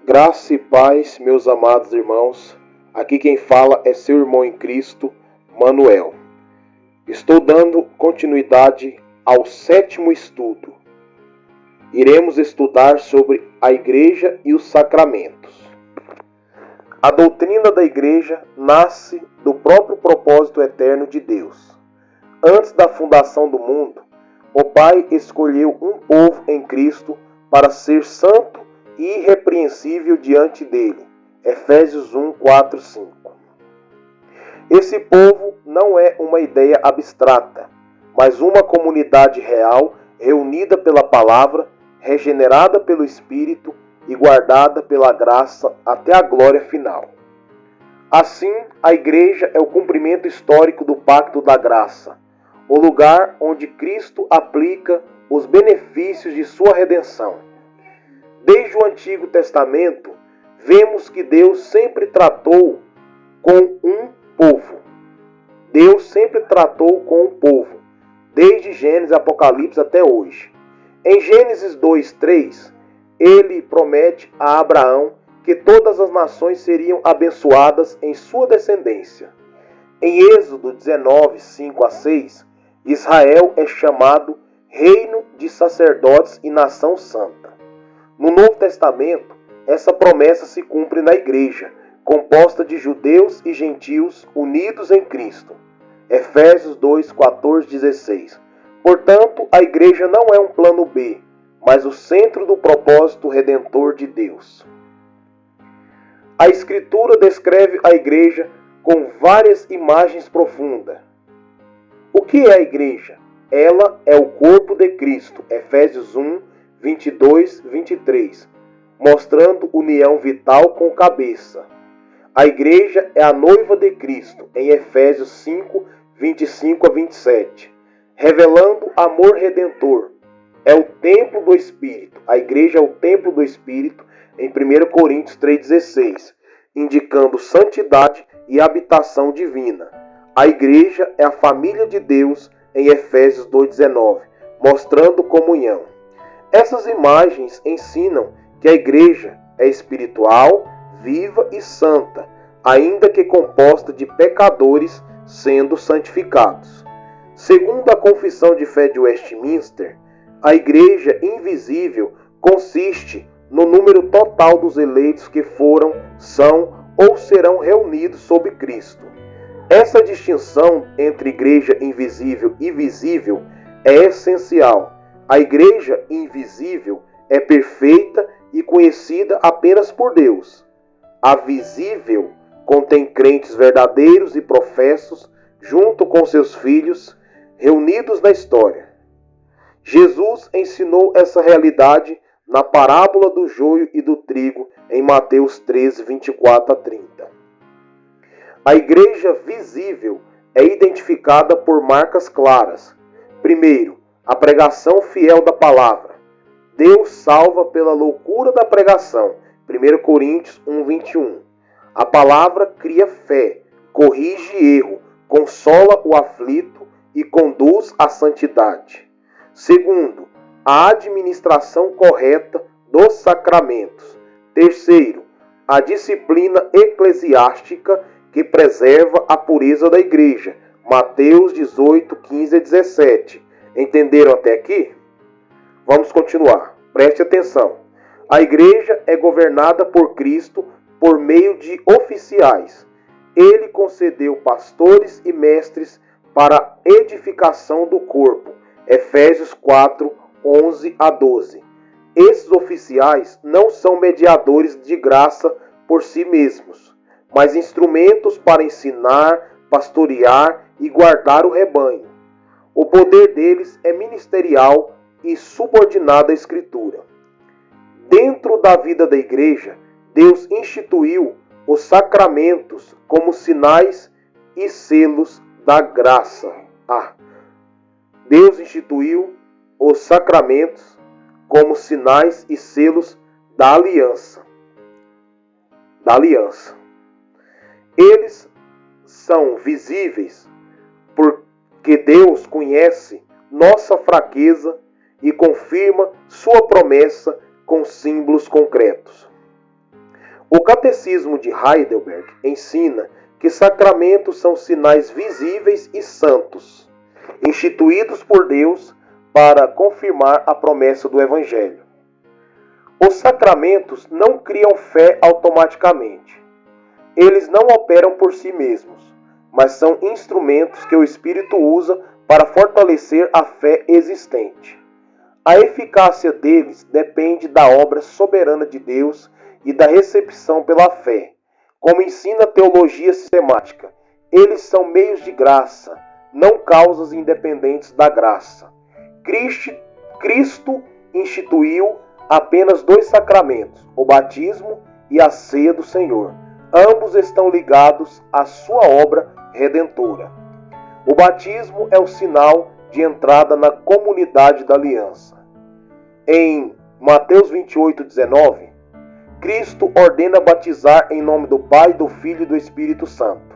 Graça e paz, meus amados irmãos. Aqui quem fala é seu irmão em Cristo, Manuel. Estou dando continuidade ao 7º estudo. Iremos estudar sobre a Igreja e os sacramentos. A doutrina da Igreja nasce do próprio propósito eterno de Deus. Antes da fundação do mundo, o Pai escolheu um povo em Cristo para ser santo e irrepreensível diante dele. Efésios 1, 4, 5. Esse povo não é uma ideia abstrata, mas uma comunidade real, reunida pela palavra, regenerada pelo Espírito e guardada pela graça até a glória final. Assim, a Igreja é o cumprimento histórico do Pacto da Graça, o lugar onde Cristo aplica os benefícios de sua redenção. Desde o Antigo Testamento, vemos que Deus sempre tratou com um povo. Deus sempre tratou com um povo, desde Gênesis e Apocalipse até hoje. Em Gênesis 2, 3, ele promete a Abraão que todas as nações seriam abençoadas em sua descendência. Em Êxodo 19, 5 a 6, Israel é chamado reino de sacerdotes e nação santa. No Novo Testamento, essa promessa se cumpre na Igreja, composta de judeus e gentios unidos em Cristo. Efésios 2, 14, 16. Portanto, a Igreja não é um plano B, mas o centro do propósito redentor de Deus. A Escritura descreve a Igreja com várias imagens profundas. O que é a Igreja? Ela é o corpo de Cristo. Efésios 1, 22, 23, mostrando união vital com cabeça. A Igreja é a noiva de Cristo, em Efésios 5, 25 a 27, revelando amor redentor. É o templo do Espírito. A Igreja é o templo do Espírito, em 1 Coríntios 3,16, indicando santidade e habitação divina. A Igreja é a família de Deus, em Efésios 2,19, mostrando comunhão. Essas imagens ensinam que a Igreja é espiritual, viva e santa, ainda que composta de pecadores sendo santificados. Segundo a Confissão de Fé de Westminster, a Igreja invisível consiste no número total dos eleitos que foram, são ou serão reunidos sob Cristo. Essa distinção entre Igreja invisível e visível é essencial. A Igreja invisível é perfeita e conhecida apenas por Deus. A visível contém crentes verdadeiros e professos, junto com seus filhos, reunidos na história. Jesus ensinou essa realidade na parábola do joio e do trigo, em Mateus 13, 24 a 30. A Igreja visível é identificada por marcas claras. Primeiro, a pregação fiel da palavra. Deus salva pela loucura da pregação. 1 Coríntios 1, 21. A palavra cria fé, corrige erro, consola o aflito e conduz à santidade. Segundo, a administração correta dos sacramentos. Terceiro, a disciplina eclesiástica que preserva a pureza da Igreja. Mateus 18, 15 a 17. Entenderam até aqui? Vamos continuar. Preste atenção. A Igreja é governada por Cristo por meio de oficiais. Ele concedeu pastores e mestres para a edificação do corpo. Efésios 4, 11 a 12. Esses oficiais não são mediadores de graça por si mesmos, mas instrumentos para ensinar, pastorear e guardar o rebanho. O poder deles é ministerial e subordinado à Escritura. Dentro da vida da Igreja, Deus instituiu os sacramentos como sinais e selos da graça. Deus instituiu os sacramentos como sinais e selos da aliança. Eles são visíveis porque Deus conhece nossa fraqueza e confirma sua promessa com símbolos concretos. O Catecismo de Heidelberg ensina que sacramentos são sinais visíveis e santos, instituídos por Deus para confirmar a promessa do Evangelho. Os sacramentos não criam fé automaticamente. Eles não operam por si mesmos, mas são instrumentos que o Espírito usa para fortalecer a fé existente. A eficácia deles depende da obra soberana de Deus e da recepção pela fé. Como ensina a teologia sistemática, eles são meios de graça, não causas independentes da graça. Cristo instituiu apenas 2 sacramentos, o batismo e a ceia do Senhor. Ambos estão ligados à sua obra redentora. O batismo é o sinal de entrada na comunidade da aliança. Em Mateus 28:19, Cristo ordena batizar em nome do Pai, do Filho e do Espírito Santo.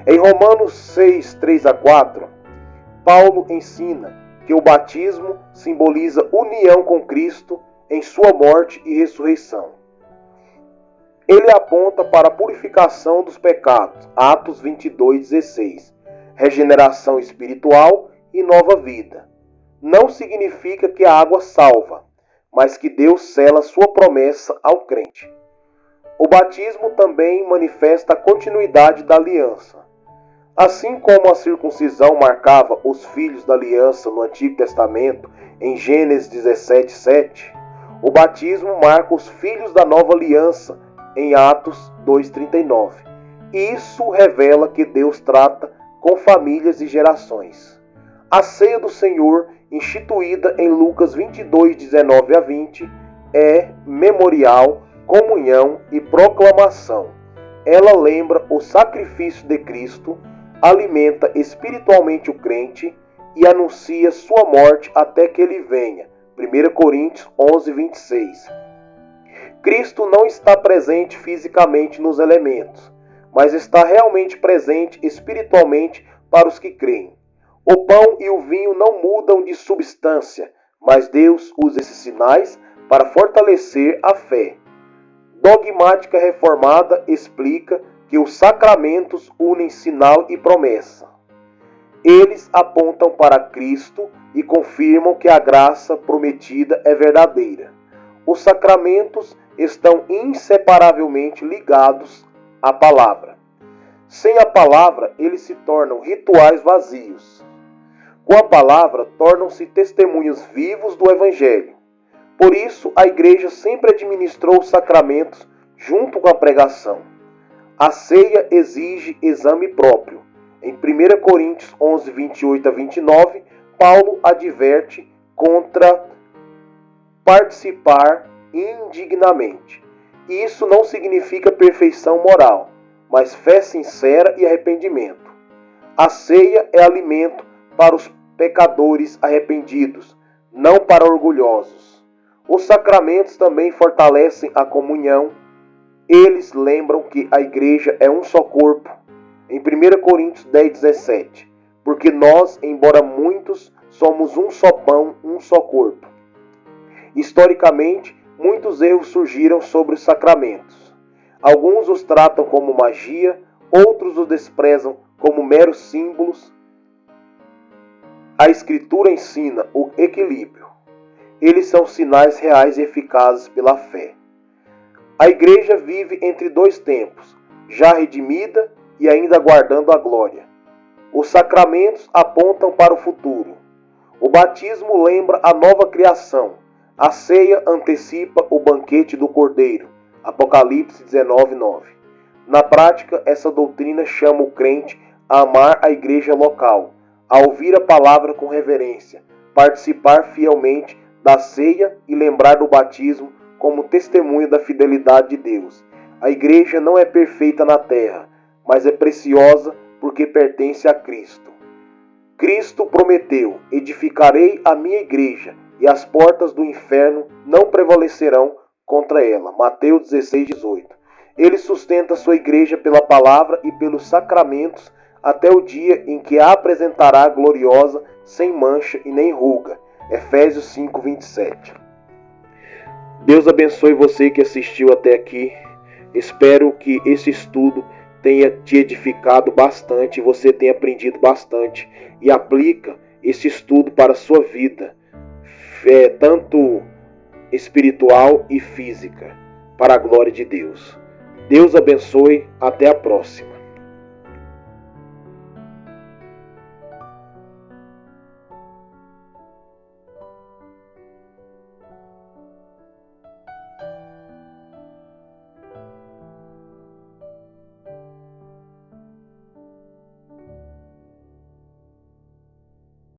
Em Romanos 6:3-4, Paulo ensina que o batismo simboliza união com Cristo em sua morte e ressurreição. Ele aponta para a purificação dos pecados, Atos 22:16, regeneração espiritual e nova vida. Não significa que a água salva, mas que Deus sela sua promessa ao crente. O batismo também manifesta a continuidade da aliança. Assim como a circuncisão marcava os filhos da aliança no Antigo Testamento, em Gênesis 17:7, o batismo marca os filhos da nova aliança, em Atos 2:39. Isso revela que Deus trata com famílias e gerações. A ceia do Senhor, instituída em Lucas 22:19-20, é memorial, comunhão e proclamação. Ela lembra o sacrifício de Cristo, alimenta espiritualmente o crente e anuncia sua morte até que ele venha. 1 Coríntios 11:26. Cristo não está presente fisicamente nos elementos, mas está realmente presente espiritualmente para os que creem. O pão e o vinho não mudam de substância, mas Deus usa esses sinais para fortalecer a fé. Dogmática Reformada explica que os sacramentos unem sinal e promessa. Eles apontam para Cristo e confirmam que a graça prometida é verdadeira. Os sacramentos estão inseparavelmente ligados à palavra. Sem a palavra, eles se tornam rituais vazios. Com a palavra, tornam-se testemunhos vivos do Evangelho. Por isso, a Igreja sempre administrou os sacramentos junto com a pregação. A ceia exige exame próprio. Em 1 Coríntios 11:28-29, Paulo adverte contra participar indignamente. Isso não significa perfeição moral, mas fé sincera e arrependimento. A ceia é alimento para os pecadores arrependidos, não para orgulhosos. Os sacramentos também fortalecem a comunhão. Eles lembram que a igreja é um só corpo. Em 1 Coríntios 10:17, porque nós, embora muitos, somos um só pão, um só corpo. Historicamente, muitos erros surgiram sobre os sacramentos. Alguns os tratam como magia, outros os desprezam como meros símbolos. A Escritura ensina o equilíbrio. Eles são sinais reais e eficazes pela fé. A igreja vive entre 2 tempos, já redimida e ainda aguardando a glória. Os sacramentos apontam para o futuro. O batismo lembra a nova criação. A ceia antecipa o banquete do Cordeiro. Apocalipse 19:9. Na prática, essa doutrina chama o crente a amar a igreja local, a ouvir a palavra com reverência, participar fielmente da ceia e lembrar do batismo como testemunho da fidelidade de Deus. A igreja não é perfeita na terra, mas é preciosa porque pertence a Cristo. Cristo prometeu: edificarei a minha igreja e as portas do inferno não prevalecerão contra ela. Mateus 16:18. Ele sustenta sua igreja pela palavra e pelos sacramentos até o dia em que a apresentará gloriosa, sem mancha e nem ruga. Efésios 5:27. Deus abençoe você que assistiu até aqui. Espero que esse estudo tenha te edificado bastante, você tenha aprendido bastante e aplica esse estudo para a sua vida, tanto espiritual e física, para a glória de Deus. Deus abençoe, até a próxima.